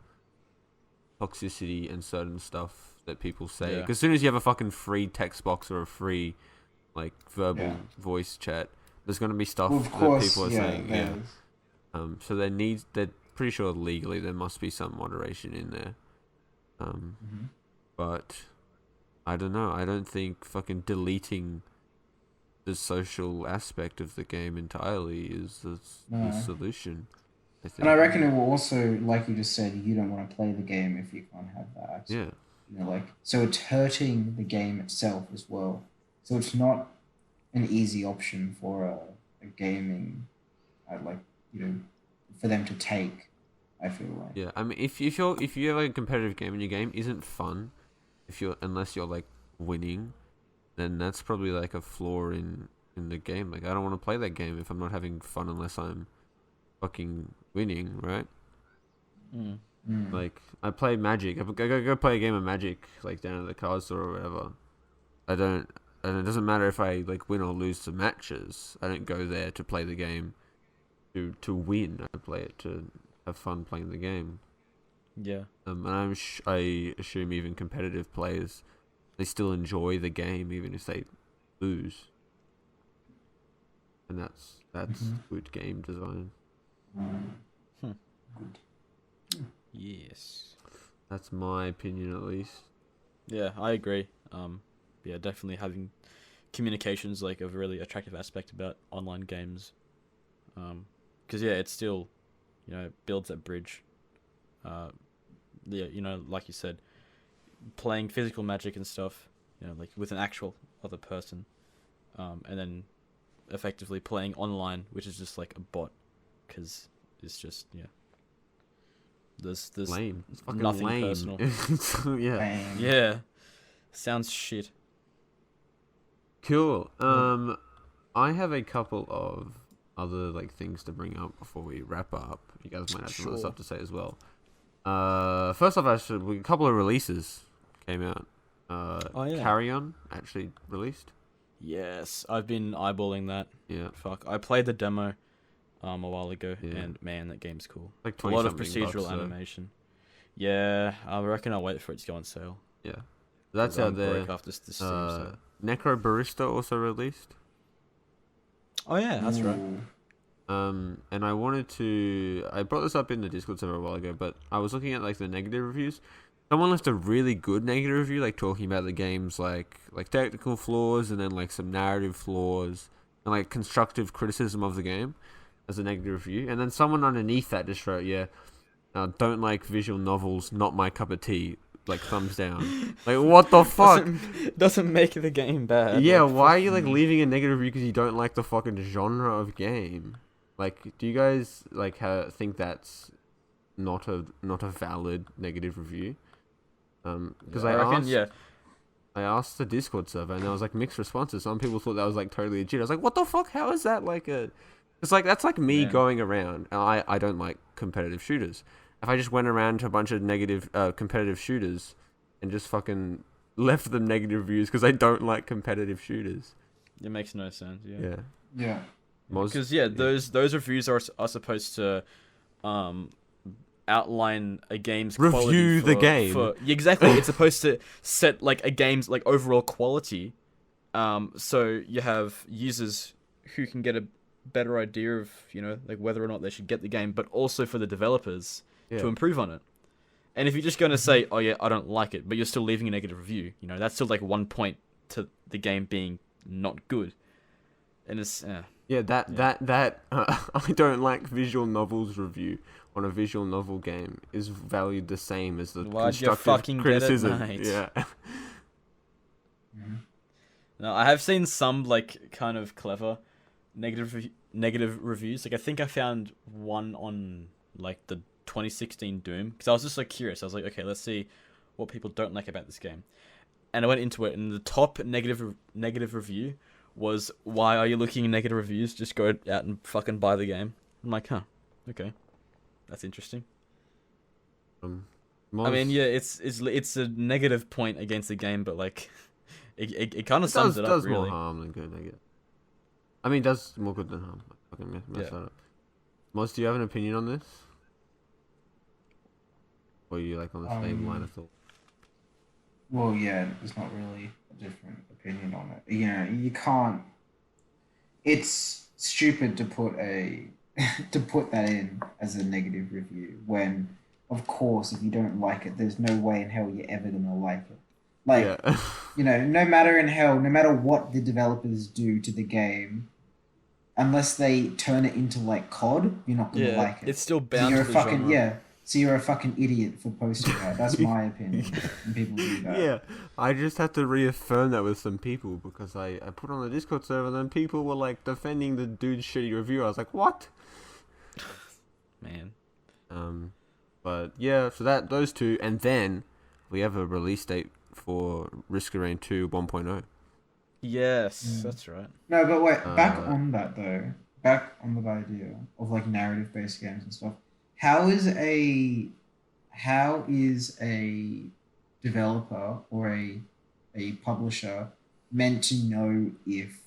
toxicity and certain stuff that people say. Yeah. Because as soon as you have a fucking free text box or a free like verbal Yeah. voice chat, there's gonna be stuff Well, of that course, people are yeah, saying. Yeah. there's- So they're pretty sure legally there must be some moderation in there. Mhm. But I don't know. I don't think fucking deleting the social aspect of the game entirely is the No. solution. I think. And I reckon it will also, like you just said, you don't want to play the game if you can't have that access. Yeah. So it's hurting the game itself as well. So it's not an easy option for a gaming, for them to take. I feel like. Yeah. I mean, if you have like a competitive game and your game isn't fun, unless you're like winning, then that's probably like a flaw in the game. Like I don't want to play that game if I'm not having fun unless I'm fucking winning, right? Mm. Like, I play Magic. If I go play a game of Magic, like down at the card store or whatever. And it doesn't matter if I like win or lose the matches. I don't go there to play the game to win. I play it to have fun playing the game. Yeah. And I assume even competitive players, they still enjoy the game even if they lose. And that's good game design. Yes. That's my opinion at least. Yeah, I agree. Yeah, definitely having communications like a really attractive aspect about online games. Because yeah, it still, builds that bridge. Yeah, like you said, playing physical Magic and stuff, like with an actual other person, and then effectively playing online, which is just like a bot, because it's just there's Lame. It's fucking nothing lame. personal. Yeah. Yeah, sounds shit. Cool. I have a couple of other like things to bring up before we wrap up. You guys might have some other stuff to say as well. First off, a couple of releases came out. Carry On actually released. Yes, I've been eyeballing that. Yeah. Fuck, I played the demo a while ago, Yeah. and man, that game's cool. Like A lot of 20 something procedural bucks, animation. Yeah, I reckon I'll wait for it to go on sale. Yeah. That's 'Cause I'm out there. broke after the Steam sale. Necro Barista also released. Oh yeah, that's right. And I brought this up in the Discord server a while ago, but I was looking at like the negative reviews. Someone left a really good negative review, like talking about the game's like technical flaws and then like some narrative flaws and like constructive criticism of the game as a negative review. And then someone underneath that just wrote, don't like visual novels, not my cup of tea. Like thumbs down. Like what the fuck? Doesn't make the game bad. Yeah, like, why are you like leaving a negative review because you don't like the fucking genre of game? Like, do you guys like think that's not a valid negative review? Because I asked the Discord server and there was like mixed responses. Some people thought that was like totally legit. I was like, what the fuck? How is that like a? It's like that's like me going around. And I don't like competitive shooters. If I just went around to a bunch of negative competitive shooters and just fucking left them negative reviews because I don't like competitive shooters. It makes no sense. Yeah. Yeah. Because those reviews are supposed to outline a game's quality. Review the game. Exactly. It's supposed to set like a game's like overall quality. So you have users who can get a better idea of like whether or not they should get the game, but also for the developers to improve on it. And if you're just going to say, oh yeah, I don't like it, but you're still leaving a negative review, that's still like 1 point to the game being not good. And it's that I don't like visual novels review on a visual novel game is valued the same as the constructive criticism. Get it, mate? Yeah. No, I have seen some like kind of clever negative reviews. Like I think I found one on like the 2016 Doom because I was just like curious. I was like, okay, let's see what people don't like about this game. And I went into it, and the top negative review was, "Why are you looking at negative reviews? Just go out and fucking buy the game." I'm like, huh, okay, that's interesting. I mean, yeah, it's a negative point against the game, but like, it kind of sums it up. Does really more harm than good, I guess. I mean, it does more good than harm. I fucking mess that up. Moz, do you have an opinion on this? Or are you like on the same line of thought? Well, yeah, there's not really a different opinion on it. You can't. It's stupid to put that in as a negative review when, of course, if you don't like it, there's no way in hell you're ever gonna like it. Like, no matter what the developers do to the game, unless they turn it into like COD, you're not gonna like it. It's still bound to the fucking genre. So you're a fucking idiot for posting that. That's my opinion. And people do that. Yeah, I just had to reaffirm that with some people because I put on the Discord server and then people were like defending the dude's shitty review. I was like, what? Man. But yeah, so those two, and then we have a release date for Risk of Rain 2 1.0. Yes, that's right. No, but wait, back on that though. Back on the idea of like narrative-based games and stuff. How is a how is a developer or a publisher meant to know if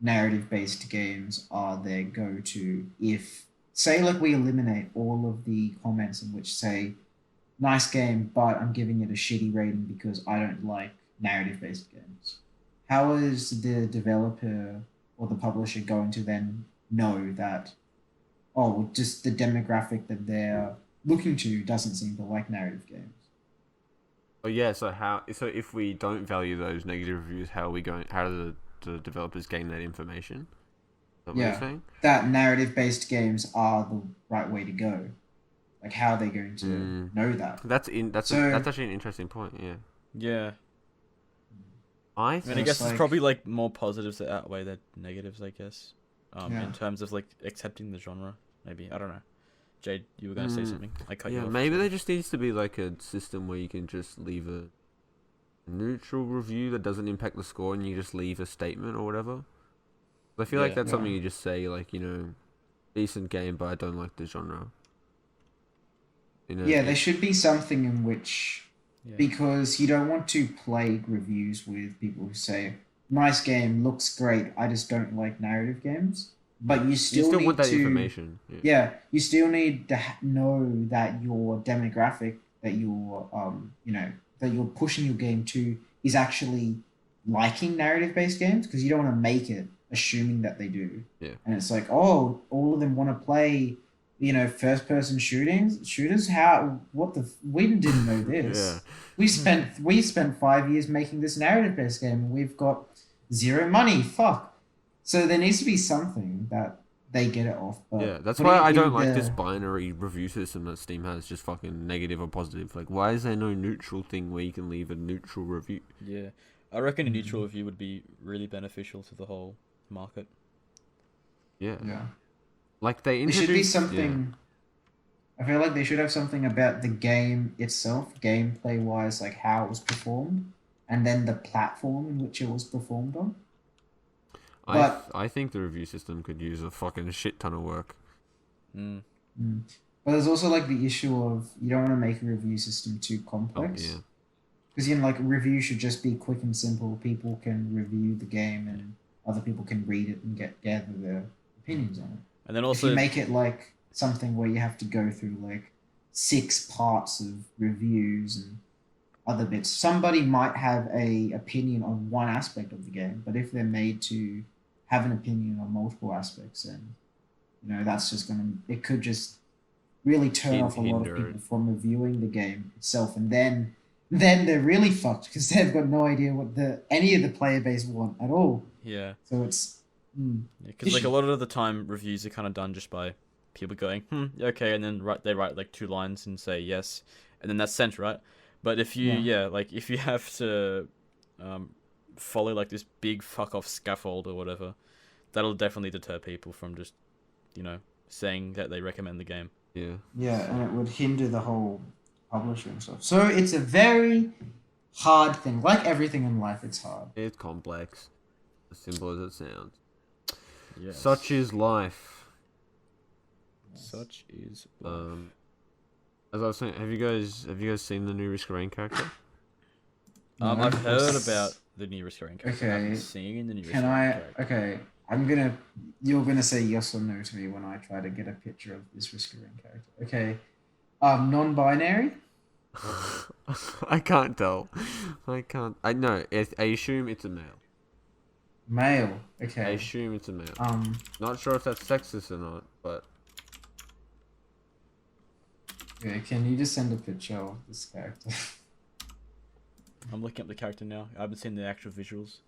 narrative based games are their go to if say like we eliminate all of the comments in which say nice game but I'm giving it a shitty rating because I don't like narrative based games. How is the developer or the publisher going to then know that oh well, just the demographic that they're looking to doesn't seem to like narrative games? Oh yeah, so if we don't value those negative reviews, how are we going? How do the developers gain that information? Is that what you're Yeah, saying? that narrative based games are the right way to go. Like, how are they going to know that? That's actually an interesting point. Yeah, Yeah. I I think mean, I guess like- there's probably like more positives that outweigh the negatives, I guess. Yeah. In terms of like accepting the genre, maybe. I don't know. Jade, you were gonna say something. I cut you yeah, off. maybe there just needs to be like a system where you can just leave a neutral review that doesn't impact the score, and you just leave a statement or whatever. I feel like Yeah. that's something Yeah. you just say, like, decent game, but I don't like the genre. Yeah, there should be something in which, Yeah. because you don't want to plague reviews with people who say, nice game, looks great, I just don't like narrative games. But you you still, still need want that to, information. Yeah. Yeah, you still need to know that your demographic that you're, that you're pushing your game to is actually liking narrative based games because you don't want to make it assuming that they do. Yeah. And it's like, oh, all of them want to play, first person shooters. How? What the? We didn't know this. Yeah. We spent 5 years making this narrative based game, and we've got zero money. Fuck. So there needs to be something that they get it off. But Yeah, that's putting why it I in don't like the- this binary review system that Steam has, just fucking negative or positive. Like, why is there no neutral thing where you can leave a neutral review? Yeah. I reckon a neutral review would be really beneficial to the whole market. Yeah. Yeah. Like, they There should be introduced... something. I feel like they should have something about the game itself, gameplay wise, like how it was performed, and then the platform in which it was performed on. I think the review system could use a fucking shit ton of work. Mm. But there's also like the issue of you don't want to make a review system too Oh, complex. yeah. Because like a review should just be quick and simple. People can review the game and other people can read it and gather their opinions on it. And then If also, you make it like something where you have to go through like 6 parts of reviews and other bits, somebody might have a opinion on one aspect of the game, but if they're made to have an opinion on multiple aspects, then that's just it could just really turn off a lot of Hinder people it. from reviewing the game itself, and then they're really fucked because they've got no idea what any of the player base want at all. yeah. So it's Because like a lot of the time, reviews are kind of done just by people going, okay, and then they write like 2 lines and say yes, and then that's sent, right? But if you, if you have to follow like this big fuck off scaffold or whatever, that'll definitely deter people from just, saying that they recommend the game. Yeah. Yeah, and it would hinder the whole publisher and stuff. So it's a very hard thing. Like everything in life, it's hard. It's complex. As simple as it sounds. Yes. Such is life. Such is life. As I was saying, have you guys seen the new Risk of Rain character? I've heard about the new Risk character. Okay. I haven't seen the new Risk Can I? character. Okay, you're gonna say yes or no to me when I try to get a picture of this Risk of Rain character. Okay, non-binary. I can't tell. I know. I assume it's a male. Male. I Okay. assume it's a male. Um. Not sure if that's sexist or not, but Yeah. Can you just send a picture of this character? I'm looking up the character now. I haven't seen the actual visuals.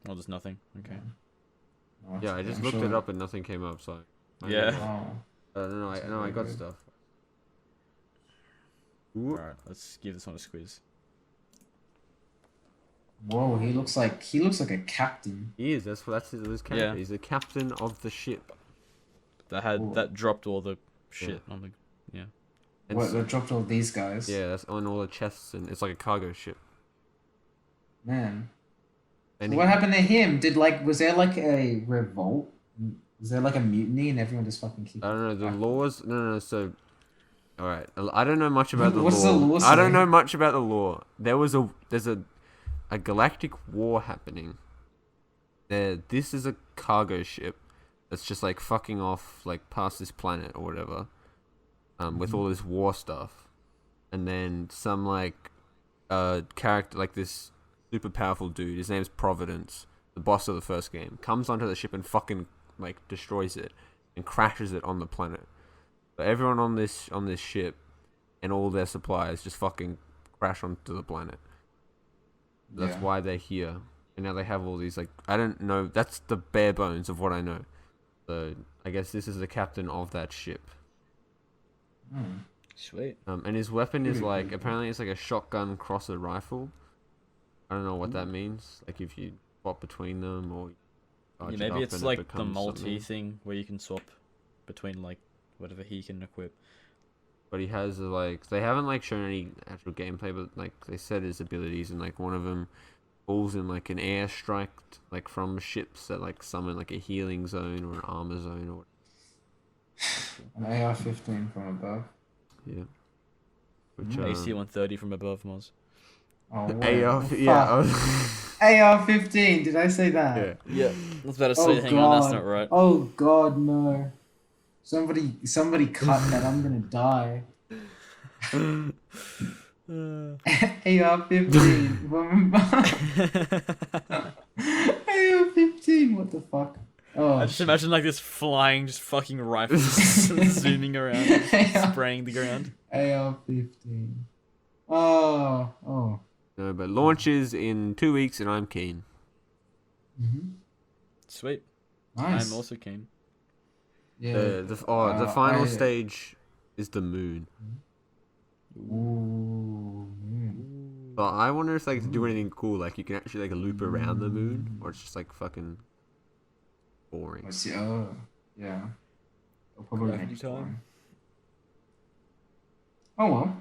Oh, there's nothing. Okay. No, yeah, I just I'm looked sure- it up and nothing came up. So Yeah. Oh. no, That's I very got good. stuff. Alright, let's give this one a squeeze. Whoa, he looks like a captain. He is. That's his character. Yeah. He's the captain of the ship. Cool. That dropped all the shit on the And What? so- They dropped all these guys. yeah, that's on all the chests, and it's like a cargo ship. Man. And What happened to him? Was there like a revolt? Was there like a mutiny and everyone just fucking kicked I don't know the back? laws. No. So All right. I don't know much about the What's law. the law I don't say? know much about the law. There's a galactic war happening. This is a cargo ship that's just like fucking off like past this planet or whatever, with all this war stuff, and then some like character like this super powerful dude. His name's Providence, the boss of the first game, comes onto the ship and fucking like destroys it and crashes it on the planet. So everyone on this ship and all their supplies just fucking crash onto the planet. That's why they're here. And now they have all these, like, I don't know. That's the bare bones of what I know. So I guess this is the captain of that ship. Sweet. And his weapon is like, apparently it's like a shotgun crosser rifle. I don't know what that means. Like if you swap between them or... Yeah, maybe it's like the multi thing where you can swap between like whatever he can equip. But he has like, they haven't like shown any actual gameplay, but like they said his abilities, and like one of them falls in like an airstrike like from ships that like summon like a healing zone or an armor zone or An AR-15 from above. yeah. Which AC-130 from above, Moz. Oh, AR-15. Did I say that? Yeah. I was about to say, hang on, that's not right. Oh God, no! Somebody cut that. I'm gonna die. AR-15 from above. AR-15. What the fuck? Oh, I just imagine like this flying, just fucking rifle zooming around, spraying the ground. AR-15. Oh. No, but launches in 2 weeks, and I'm keen. Sweet. Nice. I'm also keen. Yeah. The final stage is the moon. Ooh. But I wonder if like to do anything cool, like you can actually like loop around the moon, or it's just like fucking boring. Let's see. Oh, yeah. I'll probably Gravity next time. one. Oh well.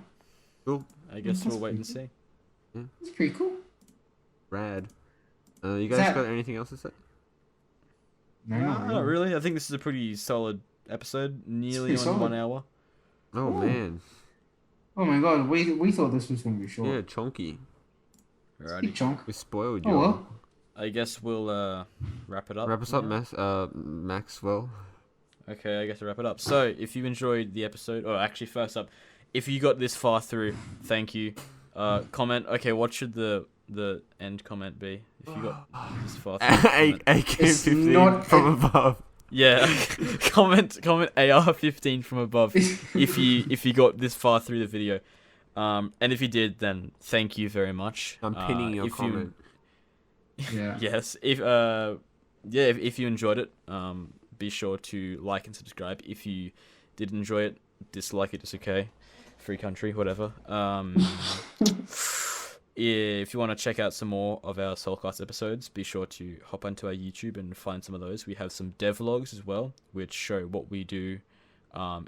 Cool. I guess That's we'll wait and pretty see. It's pretty cool. Rad. You guys That- got anything else to say? No, Not really. I think this is a pretty solid episode. Nearly pretty on solid. 1 hour. Oh Ooh. man. Oh my god, we thought this was gonna be short. Yeah, chunky. Big Alrighty. chunk. We spoiled you. Oh well. I guess we'll wrap it up. Wrap us up, now. Maxwell. Okay, I guess I'll wrap it up. So, if you enjoyed the episode, or actually, first up, if you got this far through, thank you. Comment. Okay, what should the end comment be? If you got this far through, comment. AK-15 not- from above. Yeah, comment AR-15 from above if you got this far through the video. And if you did, then thank you very much. I'm pinning your if comment. Yeah. Yes, if you enjoyed it, be sure to like and subscribe. If you did enjoy it, dislike it, it's okay. Free country, whatever. If you want to check out some more of our Soulcast episodes, be sure to hop onto our YouTube and find some of those. We have some devlogs as well, which show what we do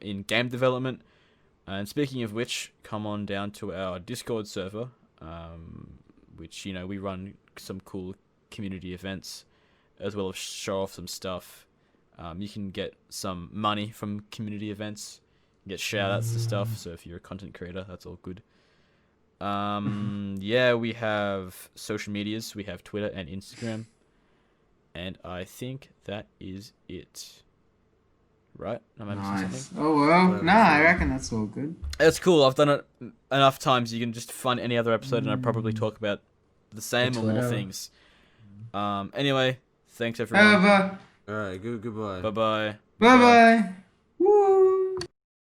in game development. And speaking of which, come on down to our Discord server, which, you know, we run some cool community events, as well as show off some stuff. You can get some money from community events, get shout-outs to stuff, so if you're a content creator, that's all good. Yeah, we have social medias. We have Twitter and Instagram. And I think that is it. Right? Am I missing Nice. something? Oh well. Nah, I reckon that's all good. It's cool. I've done it enough times. You can just find any other episode and I probably talk about the same or more Twitter. things. Anyway, thanks everyone. Over. Alright, goodbye. Bye-bye. Bye bye.